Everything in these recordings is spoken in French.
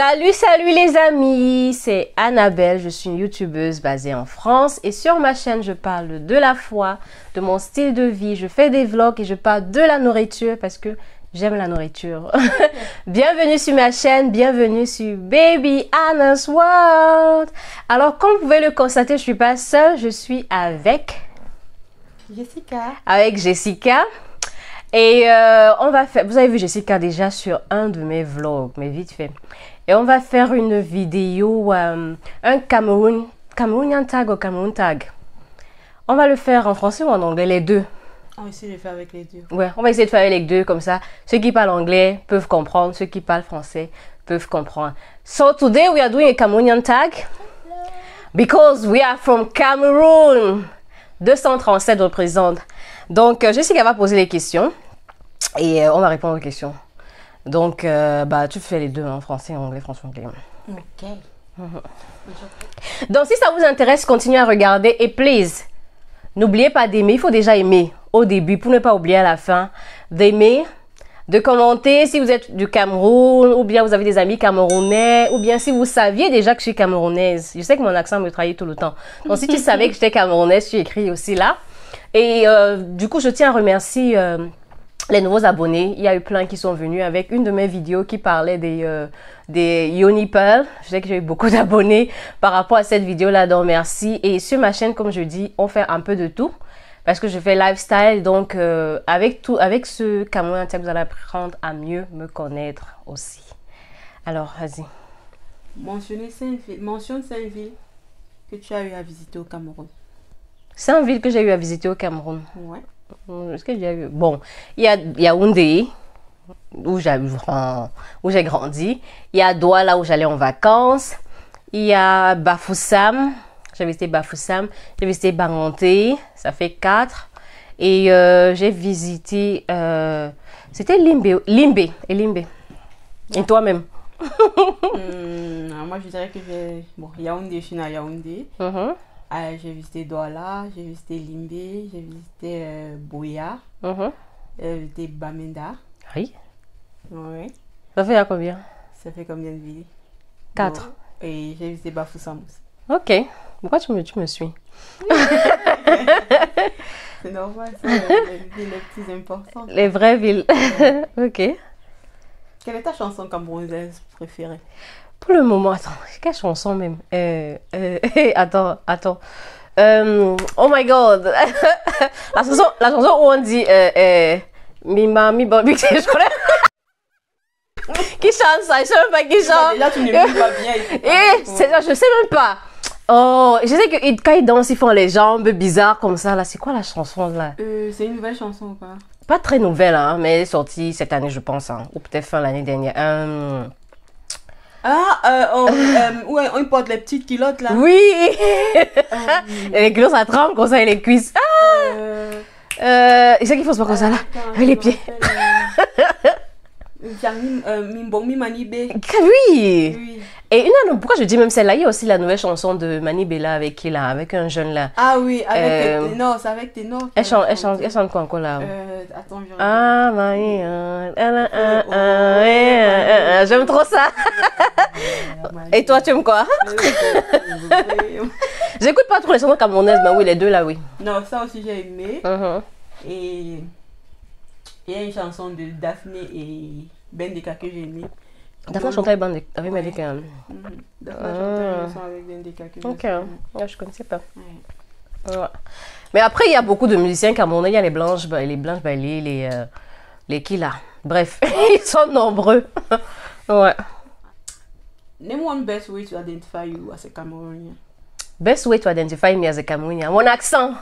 Salut, salut les amis, c'est Annabelle, je suis une youtubeuse basée en France et sur ma chaîne je parle de la foi, de mon style de vie, je fais des vlogs et je parle de la nourriture parce que j'aime la nourriture. Bienvenue sur ma chaîne, bienvenue sur Baby Anna's World. Alors comme vous pouvez le constater, je suis pas seule, je suis avec Jessica. Et on va faire, vous avez vu Jessica déjà sur un de mes vlogs, mais vite fait. Et on va faire une vidéo, un Cameroonian tag ou Cameroon tag. On va le faire en français ou en anglais, les deux. On va essayer de faire avec les deux. Ouais, on va essayer de faire avec les deux, comme ça, ceux qui parlent anglais peuvent comprendre, ceux qui parlent français peuvent comprendre. So today we are doing a Cameroonian tag because we are from Cameroon. 237 représente. Donc, Jessica va poser les questions et on va répondre aux questions. Donc, tu fais les deux, hein, français, anglais, français-anglais. Ok. Donc, si ça vous intéresse, continuez à regarder et please, n'oubliez pas d'aimer. Il faut déjà aimer au début pour ne pas oublier à la fin d'aimer, de commenter si vous êtes du Cameroun ou bien vous avez des amis camerounais ou bien si vous saviez déjà que je suis camerounaise. Je sais que mon accent me trahit tout le temps. Donc, si tu savais que j'étais camerounaise, tu écris aussi là. Et du coup, je tiens à remercier les nouveaux abonnés. Il y a eu plein qui sont venus avec une de mes vidéos qui parlait des Yoni Pearl. Je sais que j'ai eu beaucoup d'abonnés par rapport à cette vidéo-là, donc merci. Et sur ma chaîne, comme je dis, on fait un peu de tout parce que je fais lifestyle. Donc, avec ce Cameroun, vous allez apprendre à mieux me connaître aussi. Alors, vas-y. Mentionne 5 villes que tu as eu à visiter au Cameroun. 5 villes que j'ai eu à visiter au Cameroun. Ouais. Est-ce que j'ai eu? Bon, il y a Yaoundé, où j'ai grandi. Il y a Douala, où j'allais en vacances. Il y a Bafoussam. J'ai visité Bafoussam. J'ai visité Banganté. Ça fait 4. Et j'ai visité... c'était Limbe. Et toi-même? Moi, je dirais que j'ai... Bon, Yaoundé, je suis à Yaoundé. J'ai visité Douala, j'ai visité Limbe, j'ai visité Boya, j'ai visité Bamenda. Oui. Ouais. Ça fait à combien? Ça fait combien de villes? 4. Bon, et j'ai visité Bafoussam aussi. Ok. Pourquoi tu me suis? C'est normal, c'est les villes les plus importantes. Les vraies villes. Ok. Quelle est ta chanson camerounaise préférée? Pour le moment, attends, quelle chanson même? Attends. Oh my god. la chanson où on dit Mima, mi bon, je connais. Qui chante ça? Je sais même pas qui chante. Déjà, tu ne m'aimes pas bien. Je sais même pas. Oh, je sais que quand ils dansent, ils font les jambes bizarres comme ça. Là, c'est quoi la chanson là? C'est une nouvelle chanson ou pas? Pas très nouvelle, hein, mais elle est sortie cette année, je pense, hein, ou peut-être fin l'année dernière. Où on porte les petites culottes là. Oui. Et les culottes ça tremble comme ça et les cuisses. Et c'est qu'il faut se faire comme ça là. Avec les pieds. Mimbomi Manibé. Oui. Et pourquoi je dis même celle-là? Il y a aussi la nouvelle chanson de Manibé là avec qui là, avec un jeune là. Ah oui, avec Ténor, c'est avec Ténor. Elle chante quoi encore là? Attends, je Ah Marie, j'aime trop ça. Et toi tu aimes quoi? J'écoute pas trop les chansons camerounaises, mais oui les deux là oui. Non, ça aussi j'ai aimé. Et il y a une chanson de Daphné et Bendeka que j'ai aimé. Daphné chantait avec Bendeka. Daphné chantait une chanson avec Bendeka que j'ai aimé. Ok, je connaissais pas. Ouais. Mais après il y a beaucoup de musiciens camerounais, il y a les Blanches Bailey, les qui là. Bref, ils sont nombreux. Ouais. Name one best way to identify you as a Cameroonian. Best way to identify me as a Cameroonian. Mon accent.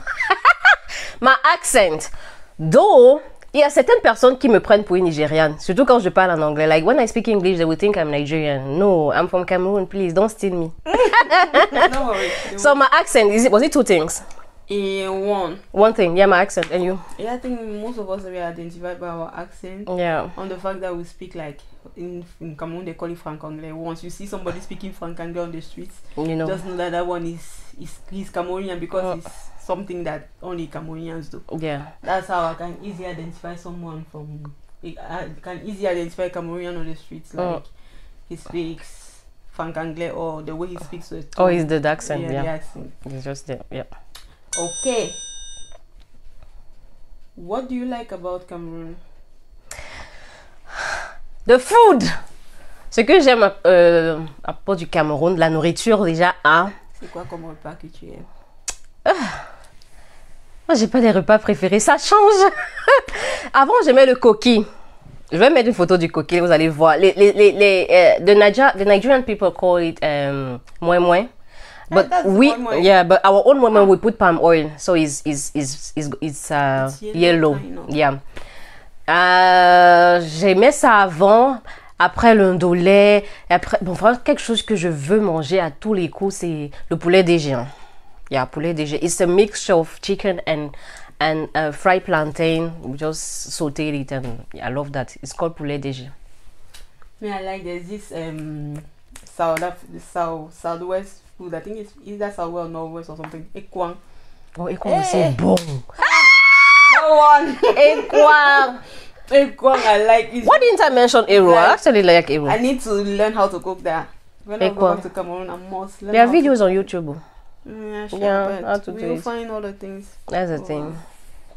My accent. Though, il y a certaines personnes qui me prennent pour une Nigériane, surtout quand je parle en anglais. Like, when I speak English, they will think I'm Nigerian. No, I'm from Cameroon, please, don't steal me. No worries. So my accent, was it 2 things? One thing, yeah, my accent. And you? Yeah, I think most of us we are identified by our accent. Yeah. On the fact that we speak like, in Cameroon they call it Franc-Anglais. Once you see somebody speaking Franc-Anglais on the streets, You know. just know that one is Cameroonian because it's something that only Cameroonians do. Yeah. That's how I can easily identify someone from. I can easily identify Cameroonian on the streets. Like he speaks franc-anglais or the way he speaks it. Oh, it's the accent, The yeah. accent. It's just there, yeah. Okay. What do you like about Cameroon? The food! Ce que j'aime à propos du Cameroun, la nourriture déjà, hein. C'est quoi comme repas que tu aimes? Moi, j'ai pas des repas préférés, ça change. Avant, j'aimais le coquille. Je vais mettre une photo du coquille, vous allez voir. The Nigerian people call it moi moi. But that's we, moi moi. yeah, but our own moi moi, we put palm oil, so it's yellow. kind of. Yeah. J'aimais ça avant. Après le ndolé, après bon, vraiment quelque chose que je veux manger à tous les coups, c'est le poulet DG. Hein. Yeah, poulet DG. It's a mixture of chicken and fried plantain. We just sauteed it, and I love that. It's called poulet DG. Me, I like there's this southwest food. I think it's either southwest or northwest or something. Ekwang. Oh, écoute, c'est bon. That one. Ekwang. Ekwang, I like it. Why didn't I mention Ero? I Like- actually like Ero. I need to learn how to cook that. When I go Ekwang. back to Cameroon, I must learn. There are how to- videos on YouTube. Oh. Yeah, sure, Yeah, how but to do we'll it. find all the things. That's the thing.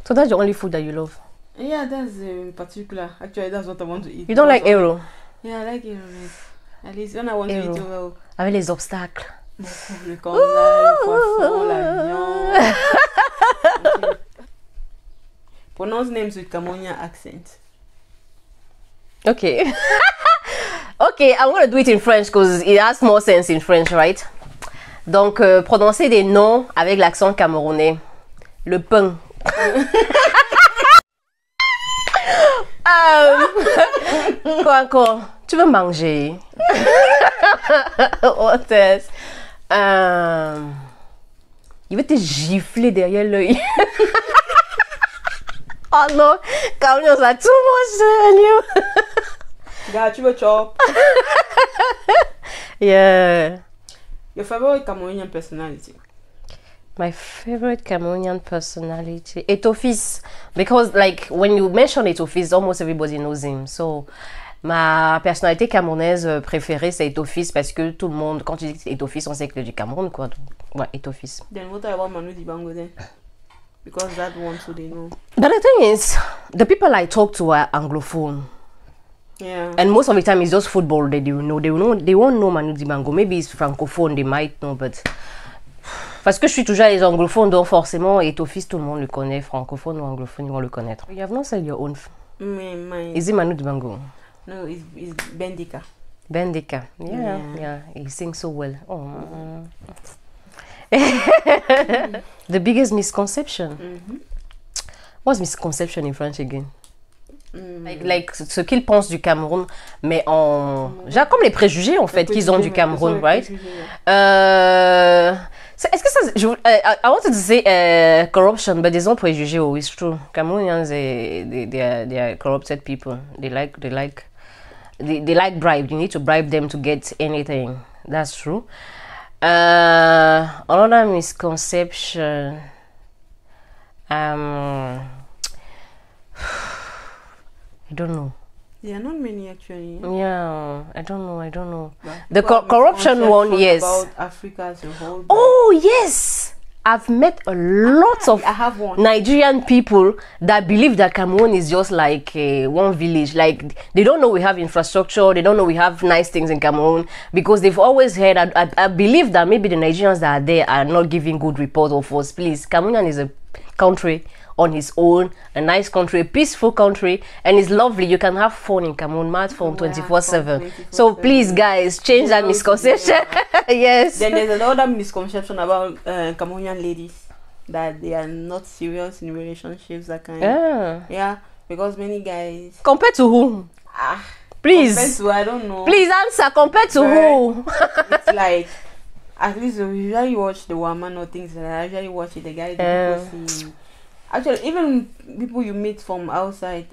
So that's the only food that you love. Yeah, that's in particular. Actually, that's what I want to eat. You don't like Because- Ero? Yeah, I like it. At least when I want to Ero. eat well. Avec les obstacles. Le canard, le poisson, la viande. Okay. Pronounce names with Cameroonian accent. Okay. Okay, I'm going to do it in French because it has more sense in French, right? Donc, prononcer des noms avec l'accent camerounais. Le pain. Quoi encore? Tu veux manger? What else? Il veut te gifler derrière l'œil. Oh non, Cameroun, ça a tout mangé. Got you a chop. Yeah. Your favorite Cameroonian personality? My favorite Cameroonian personality, Etofis, because like when you mention Etofis, almost everybody knows him. So ma personnalité camerounaise préférée c'est Etofis parce que tout le monde, quand tu dis Etofis, on sait que c'est du Cameroun quoi. Donc, ouais, Etofis. Then what about Manu Dibango then? Because that one too they know. But the thing is, the people I talk to are anglophone, Yeah. and most of the time it's just football they do know. They won't know Manu Dibango. Maybe it's francophone, they might know, but parce que je suis toujours les anglophones, donc forcément Etofis tout le monde le connaît, francophone ou anglophone ils vont le connaître. You have not said your own. Mine. Is it Manu Dibango? No, it's Bendika. Bendika. Yeah, Yeah. yeah, he sings so well. Oh. The biggest misconception. What's misconception in French again? Like ce qu'ils pensent du Cameroun, mais en... Genre comme les préjugés en fait qu'ils ont du Cameroun, right? Est-ce que ça... I wanted to say corruption, but there's no préjugés, oh, it's true. Cameroonians, they are corrupted people. They like bribe. You need to bribe them to get anything. That's true. Another misconception. I don't know. There are not many actually. Yeah, I don't know. But The people have corruption one, misconception yes. About Africa as a whole. but Oh, yes! I've met a lot of I have one. Nigerian people that believe that Cameroon is just like one village. Like, they don't know we have infrastructure, they don't know we have nice things in Cameroon because they've always heard. I believe that maybe the Nigerians that are there are not giving good report of us. Please, Cameroon is a country on his own, a nice country, a peaceful country, and it's lovely. You can have fun in Cameroon, mad fun 24/7. So please, guys, change that misconception. Yes. Then there's another misconception about Cameroonian ladies that they are not serious in relationships. That kind. Yeah, because many guys. Compared to who? Compared Please. to, I don't know. Please answer. Compared to who? It's like at least we usually watch the woman or things like that. I usually watch it. The guys people see. Actually, even people you meet from outside,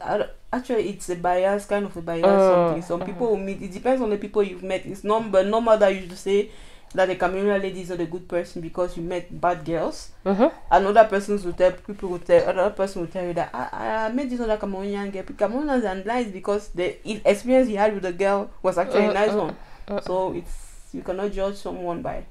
actually, it's a bias, kind of a bias. Something. Some people will meet. It depends on the people you've met. It's normal that you should say that the Cameroonian lady is not a good person because you met bad girls. Another person will tell another person will tell you that I met this other Cameroonian girl. Cameroonians are nice because the experience he had with the girl was actually a nice one. So it's You cannot judge someone by.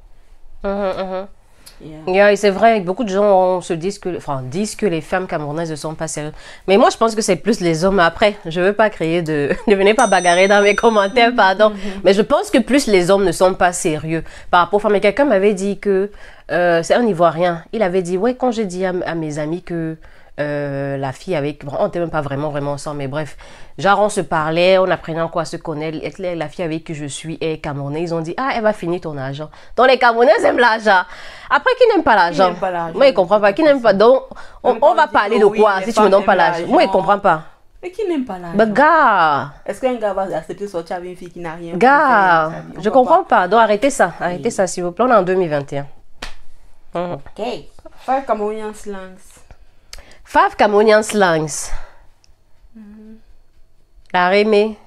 Yeah. Yeah, et c'est vrai, beaucoup de gens disent que les femmes camerounaises ne sont pas sérieuses. Mais moi, je pense que c'est plus les hommes. Après, je veux pas créer de... Ne venez pas bagarrer dans mes commentaires, pardon. Mais je pense que plus les hommes ne sont pas sérieux par rapport aux femmes. Mais quelqu'un m'avait dit que... c'est un Ivoirien. Il avait dit, ouais, quand j'ai dit à mes amis que... la fille avec... Bon, on n'était même pas vraiment ensemble, mais bref. Genre, on se parlait, on apprenait en quoi se connaître. La fille avec qui je suis est camerounaise. Ils ont dit, ah, elle va finir ton argent. Donc, les Camerounaises aiment l'argent. Après, qui n'aime pas l'argent? Moi, il ne comprend pas. Qui n'aime pas? Donc, on va parler de quoi si tu me donnes pas l'argent? Moi, il ne comprend pas. Et qui n'aime pas l'argent? Bah, gars! Est-ce qu'un gars va accepter de sortir avec une fille qui n'a rien? Gars! Je comprends pas. Donc, arrêtez ça. Arrêtez ça, s'il vous plaît. On est en 2021. Ok. 5 Camerounian slangs. 5 Camerounian slangs. La rémé.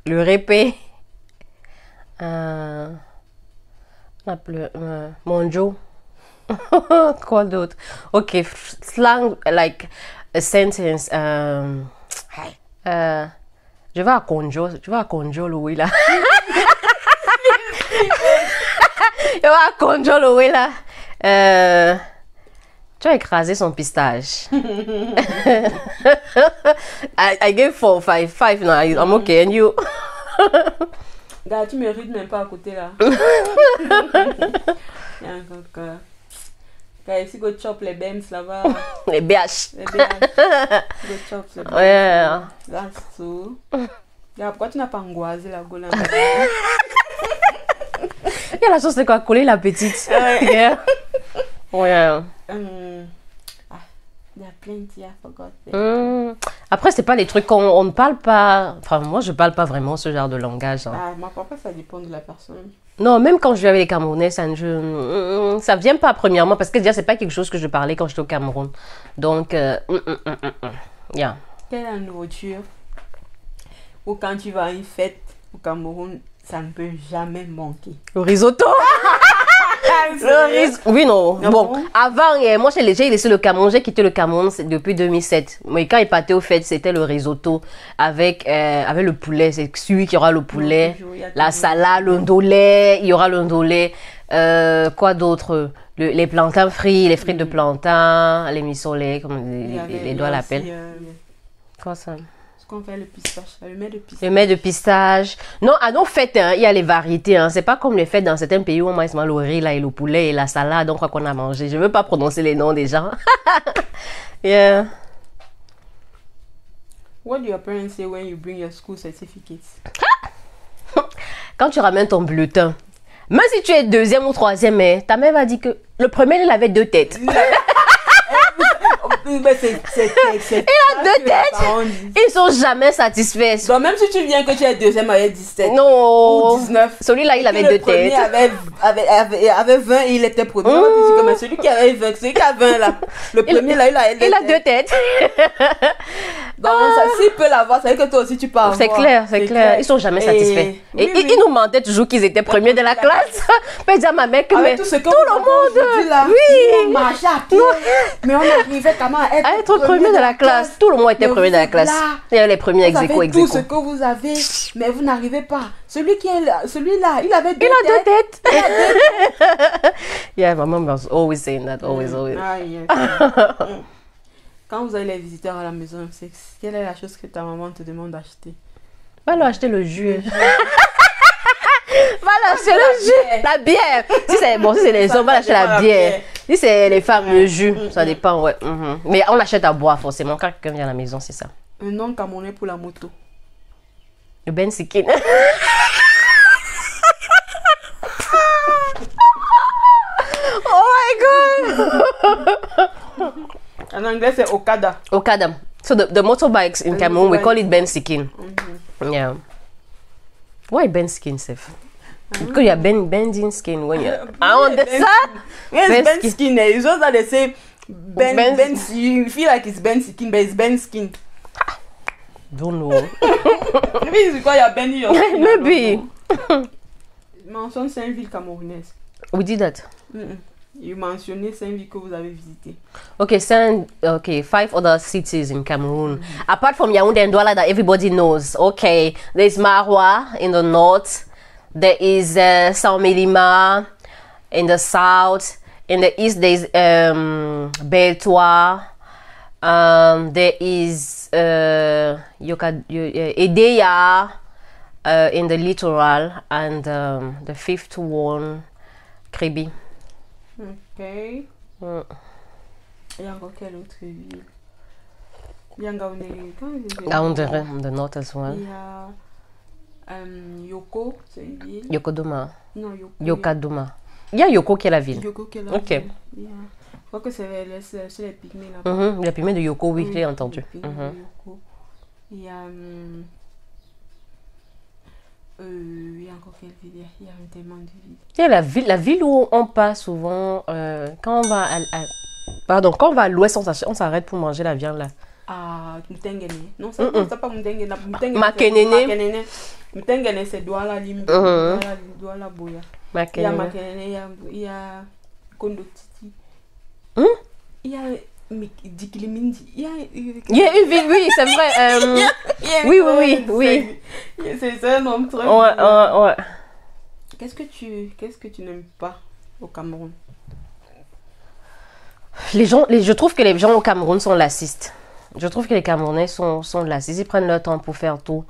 Le répé. Mon Joe. Quoi d'autre? Ok, slang like a sentence. Je vais à Conjo. Tu vas à Conjo, Louis, là. Je vais à Conjo, Louis, là. Tu as écrasé son pistache. I gave 4, 5. 5 now. I'm okay. And you? Gars, tu mérites même pas à côté là. Gars, ici, go chop les bems là-bas. Les BH. Les BH. Go chop les bems. Yeah. That's so. Gars, pourquoi tu n'as pas angoissé la gueule? Il y a la chose de quoi coller la petite. Yeah. Ouais. Il y a plenty, I forgot. Après, c'est pas les trucs qu'on ne parle pas. Enfin, moi, je parle pas vraiment ce genre de langage. Hein. Ah, ma papa, ça dépend de la personne. Non, même quand je vis avec les Camerounais, ça vient pas premièrement parce que déjà, c'est pas quelque chose que je parlais quand j'étais au Cameroun. Donc, yeah. Quelle est la nourriture ou quand tu vas à une fête au Cameroun, ça ne peut jamais manquer? Le risotto. Oui, non. Bon, avant, moi, j'ai laissé le Cameroun. J'ai quitté le Cameroun depuis 2007. Mais quand il partait au fait, c'était le risotto avec le poulet. C'est celui qui aura le poulet, la salade, le ndolé. Il y aura le ndolé. Quoi d'autre? Les plantains frits, les frites de plantain, les missolés, comme les doigts l'appellent. Quoi ça? Qu'on fait le pistache, le mets de pistache. Le mets de pistache. Non, à nos fêtes, hein, il y a les variétés. Hein. C'est pas comme les fêtes dans certains pays où on mange le riz là, et le poulet et la salade, donc quoi qu'on a mangé. Je veux pas prononcer les noms des gens. Yeah. What do your parents say when you bring your school certificates? Quand tu ramènes ton bulletin, même si tu es deuxième ou troisième, ta mère va dire que le premier, il avait 2 têtes. Il a 2 têtes. Ils sont jamais satisfaits. Donc même si tu viens que tu es deuxième avec 17 non. ou 19, celui-là il avait 2 têtes. Avait 20 et il était premier. Mais celui qui avait 20, celui qui a 20 là, le premier là il a 2 têtes. Donc ça, s'il peut l'avoir, ça veut dire que toi aussi tu peux avoir. C'est clair. Ils sont jamais satisfaits. Et ils nous mentaient toujours qu'ils étaient premiers de la classe. Mais dire à ma mère que avec tout le monde là, oui, on marchait à pied, mais on arrivait comment à être premier de la classe. Tout le monde était premier de la classe. Il y avait les premiers ex aequo. Tout ce que vous avez, mais vous n'arrivez pas. Celui-là, il avait 2 têtes. Il a 2 têtes. Yeah, my mom was always saying that. Always. Ah, yes. Quand vous avez les visiteurs à la maison, quelle est la chose que ta maman te demande d'acheter? Va leur acheter le jus. Va leur acheter le jus. La bière. Si c'est les hommes, va acheter la bière. Si c'est les femmes, le jus. Ça dépend, ouais. Mais on achète à boire forcément. Quand quelqu'un vient à la maison, c'est ça. Un nom camerounais pour la moto. Le Ben Sikin. Oh my God. En anglais, c'est Okada. Okada. So the motorbikes in Cameroon, we call it Ben Sikin. Yeah. Why Ben Skin, Seth? Because you're bending skin when you're... I understand. Yes, Ben Skin. It's just that they say Ben you feel like it's Ben Skin, but it's Ben Skin. Don't know. Maybe it's because you're bending your skin. Maybe. Mentionne 5 villes camerounaises. We did that. You mentionnez 5 villes que vous avez visitées. Okay, 5 other cities in Cameroon. Apart from Yaoundé and Douala that everybody knows. Okay, there's Maroua in the north. there is Saint-Mélima. In the south, in the east, there is Beltois. There is Edea in the littoral, and the fifth one, Kribi. Ok. Il y a encore quelle autre ville? Il y a Ngaoundéré. Ngaoundéré, the north as well. Il y a Yoko, c'est une ville. Yokodoma. Non, Yoko. Yokadoma. Il y a Yoko qui est la ville. Yoko qui est la Ok. ville. Je crois que c'est les pygmées là-bas. Les pygmées de Yoko, oui, j'ai entendu. Les pygmées de Yoko. Il y a encore quelle ville? Il y a tellement de villes. Il y a la ville où on passe souvent, quand on va pardon, quand on va à l'ouest, on s'arrête pour manger la viande là. Ah, Mutengene. Non, c'est pas Mutengene. Makenene. Mutengene, c'est Douala Limbe. Douala Boya. Il y a Makenene, il y a Kondotiti. Il y a Dikilimindi. Il y a une ville, oui, c'est vrai. Oui. C'est un nom très ouais. Qu'est-ce que tu n'aimes pas au Cameroun? Je trouve que les gens au Cameroun sont lacistes. Je trouve que les Camerounais sont lacistes. Ils prennent leur temps pour faire tout.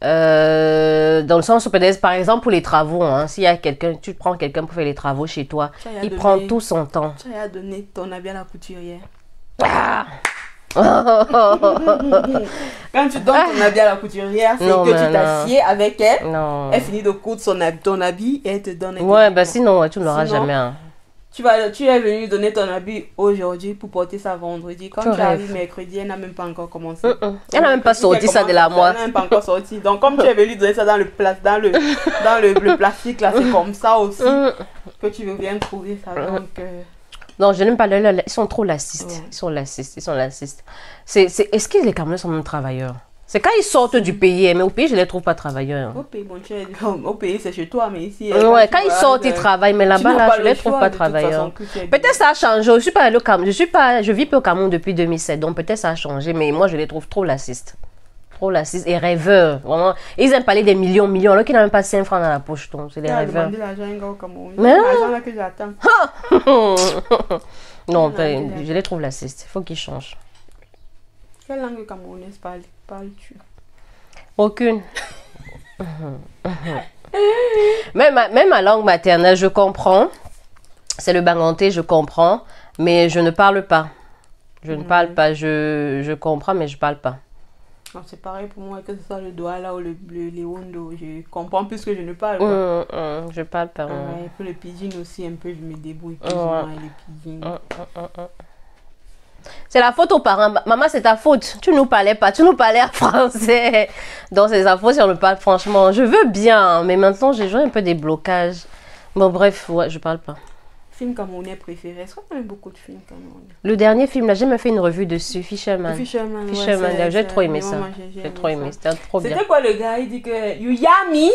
Dans le sens où peut-être, par exemple, pour les travaux, hein, s'il y a quelqu'un, tu prends quelqu'un pour faire les travaux chez toi, il prend tout son temps. Tu as donné ton habit à la couturière. Ah! Quand tu donnes ton habit à la couturière, c'est que tu t'assieds avec elle. Non. Elle finit de coudre ton habit et elle te donne. Ouais, bah sinon, tu ne l'auras jamais. Hein. Tu es venu donner ton habit aujourd'hui pour porter ça vendredi. Quand tu arrives mercredi, elle n'a même pas encore commencé. Elle n'a même pas sorti ça de la moite. Elle n'a même pas encore sorti. Donc, comme tu es venu donner ça dans le plastique, là, c'est comme ça aussi que tu viens trouver ça. Donc, non, je n'aime pas ils sont trop lacistes. Ouais. Ils sont lacistes. Est-ce que les Camerounais sont même travailleurs? C'est quand ils sortent du pays, mais au pays, je ne les trouve pas travailleurs. Au pays, c'est chez toi, mais ici... Ouais, quand ils sortent, ils travaillent, mais là-bas, là, je ne les trouve pas travailleurs. Peut-être ça a changé. Je suis pas allée au Cameroun. Je vis pas au Cameroun depuis 2007, donc peut-être ça a changé, mais moi, je les trouve trop lacistes. Trop lacistes et rêveurs. Vraiment. Ils aiment parler des millions, alors qu'ils n'ont même pas 5 francs dans la poche. C'est des rêveurs. Mais l'argent là que j'attends. Non, je les trouve lacistes. Il faut qu'ils changent. Quelle langue camerounaise parles-tu? Aucune. Même ma langue maternelle, je comprends. C'est le banganté, je comprends. Mais je ne parle pas. Je ne parle pas. Je comprends, mais je ne parle pas. C'est pareil pour moi, que ce soit le Douala ou le Léondo. Je comprends plus que je ne parle pas. Je parle pas. Et pour le pidgin aussi, un peu, je me débrouille plus ou moins les pidgins. C'est la faute aux parents. Maman, c'est ta faute. Tu nous parlais pas. Tu nous parlais en français. Donc, c'est sa faute si on ne parle franchement. Je veux bien, mais maintenant, j'ai joué un peu des blocages. Bon, bref, ouais, je parle pas. Film camerounais préféré? Est-ce qu'on aime beaucoup de films camerounais? Le dernier film, là, j'ai même fait une revue dessus, Fisherman. Fisherman, j'ai trop aimé ça. J'ai trop aimé, c'était trop bien. C'était quoi le gars? Il dit que you yummy.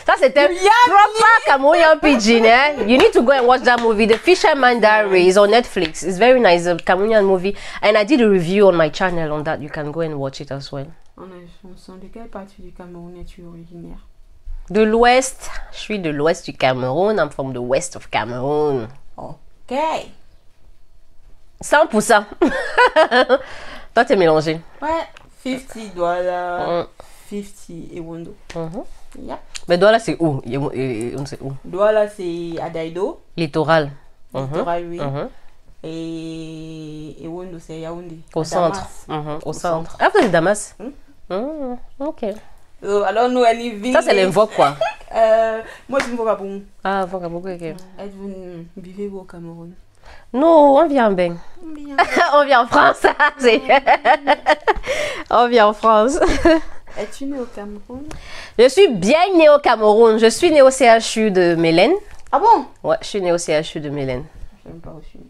Ça, c'était proper Cameroonian pidgin, eh? You need to go and watch that movie, The Fisherman Diaries, on Netflix. It's very nice, a Cameroonian movie. And I did a review on my channel on that. You can go and watch it as well. De quelle partie du Cameroun es-tu originaire? De l'ouest. Je suis de l'ouest du Cameroun. I'm from the west of Cameroon. Ok. 100%. Toi, t'es mélangé. Ouais. 50 Douala, 50 Ewondo. Yep. Mais Douala, c'est où? C'est où? Douala, c'est à Daïdo. Littoral. Littoral, oui. Et Ewondo, c'est Yaoundé. Au centre. Au centre. Ah, vous êtes Damas? Ok. Alors, nous, elle y vit. Ça, c'est l'invoque, quoi. Moi, je me vois pas bon. Ah, Vogabou, ok. Vivez-vous au Cameroun? Non, on vient bien. On vient en France. On vient en France. Es-tu née au Cameroun? Je suis bien née au Cameroun. Je suis née au CHU de Mélène. Ah bon? Ouais, je suis née au CHU de Mélène. Je ne sais même pas où je suis née.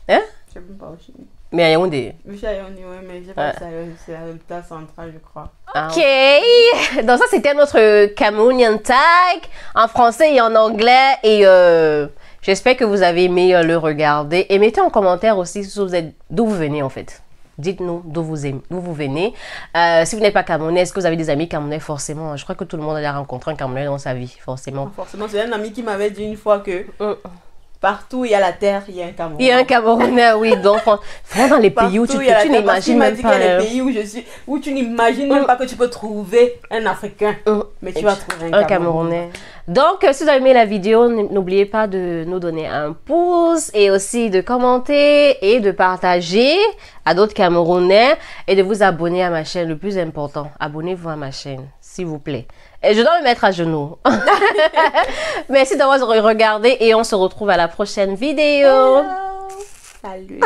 Hein? Je ne sais même pas où je suis née. Mais à Yaoundé. Je suis à Yaoundé, ouais, mais j'ai pas ça, c'est à l'hôpital central, je crois. Ok. Donc ça, c'était notre Cameroonian tag en français et en anglais. Et j'espère que vous avez aimé le regarder. Et mettez en commentaire aussi si vous êtes, d'où vous venez en fait. Dites-nous d'où vous venez. Si vous n'êtes pas Camerounais, est-ce que vous avez des amis Camerounais? Forcément, je crois que tout le monde a rencontré un Camerounais dans sa vie, forcément. Forcément, c'est un ami qui m'avait dit une fois que partout où il y a la terre, il y a un Camerounais. Il y a un Camerounais, oui. Donc, vraiment dans les pays où tu n'imagines même pas. Il y a des pays où je suis, où tu n'imagines même pas que tu peux trouver un Africain, mais tu vas trouver un Camerounais. Donc, si vous avez aimé la vidéo, n'oubliez pas de nous donner un pouce et aussi de commenter et de partager à d'autres Camerounais et de vous abonner à ma chaîne. Le plus important, abonnez-vous à ma chaîne, s'il vous plaît. Et je dois me mettre à genoux. Merci d'avoir regardé et on se retrouve à la prochaine vidéo. Salut.